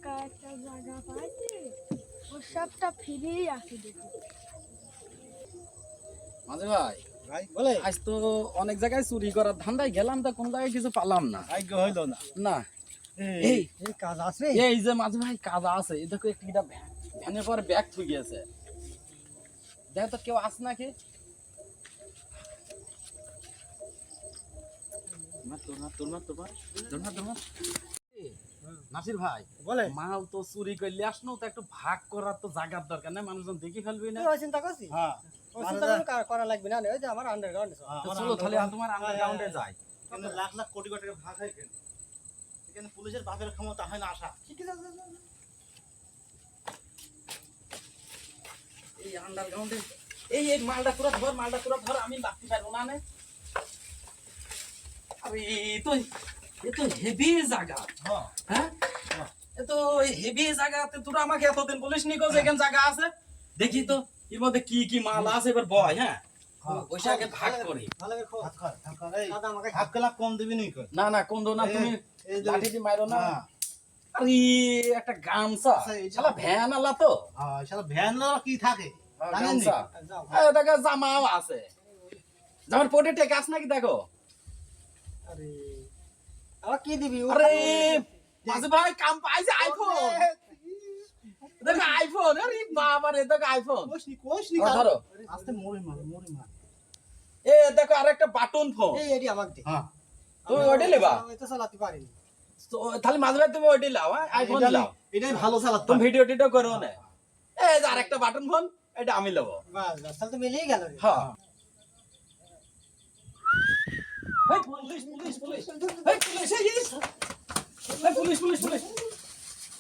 ফাঁকা একটা জায়গা পাইছি, ওর সবটা ফিরেই আসি দেখি। মাঝে ভাই ভাই বলে আজ তো অনেক জায়গায় চুরি করার ধান্দায় গেলাম, তা কোন জায়গায় কিছু পালাম না। ভাগ্য হইল না। না এই এই কাজ আছে। এই যে মাঝে ভাই কাজ আছে, এই দেখো একটা ভ্যানের পরে ব্যাগ থুই গেছে, দেখো তো কেউ আস নাকি। নাসির ভাই বলে মাল তো চুরি করলে আসনো, তো একটু ভাগ করার তো জায়গার দরকার নাই, মানুষজন দেখি ফেলবি না। ওই চিন্তা করছি। হ্যাঁ ওই চিন্তা করা লাগবে না, ওই যে আমার আন্ডারগ্রাউন্ড আছে। তো চলো তাহলে তোমার আন্ডারগ্রাউন্ডে যাই। কিন্তু লাখ লাখ কোটি কোটি টাকা ভাগ হয় কেন? এখানে পুলিশের বাপের ক্ষমতা হয় না আশা। ঠিক আছে। এই আন্ডারগ্রাউন্ডে এই মালটা পুরো ধর, আমি লাগতে পারবো না। আরে এ তো হেভি জায়গা। হ্যাঁ এ তো হেভি জায়গাতে তোরা আমাকে এতদিন বলিস নি যে এখানে জায়গা আছে। দেখি তো এর মধ্যে কি কি মাল আছে, এবার বয়। হ্যাঁ ওইসব আগে ভাগ করি। ভালো করে খো। ভাগ কর, ভাগ কর। এই দাদা আমাকে ভাগ করলে কম দিবি নি কই? না কম দো না, তুমি এই যে- লাঠি দিয়ে মারো না। হ্যাঁ। আরে একটা গামছা, আচ্ছা, এই যে- শালা ভ্যান আলা তো। হ্যাঁ শালা ভ্যান লওয়া কি থাকে জানেন নি? গামছা যাও। এই দেখো জামাও আছে, জামার পটে টেকে আস নাকি দেখো। আরে আবার কি দিবি? আরে মাঝে ভাই কাম পাইছে আইফোন, দেখো আইফোন। আরে বাবা রে, দেখো আইফোন। কোশ নি ও, ধরো। আস্তে মোরে মার। এ দেখো আরেকটা বাটন ফোন। এই এডি আমাকে দে। হ্যাঁ তুমি ওইটা নেবা? আমি তো চালাতে পারিনি। তো তাহলে মাঝে ভাই তুমি ওইটা লাও, হ্যাঁ আইফোন এটা- লাও। এটাই ভালো চালাতে তুমি পারে। ভিডিও টিডিও করো না। এই যে আরেকটা বাটন ফোন, এটা আমি লব। বাস বাস, তাহলে তো মিলেই গেল রে। হ্যাঁ এই পুলিশ, এই পুলিশ, এই পুলিশ।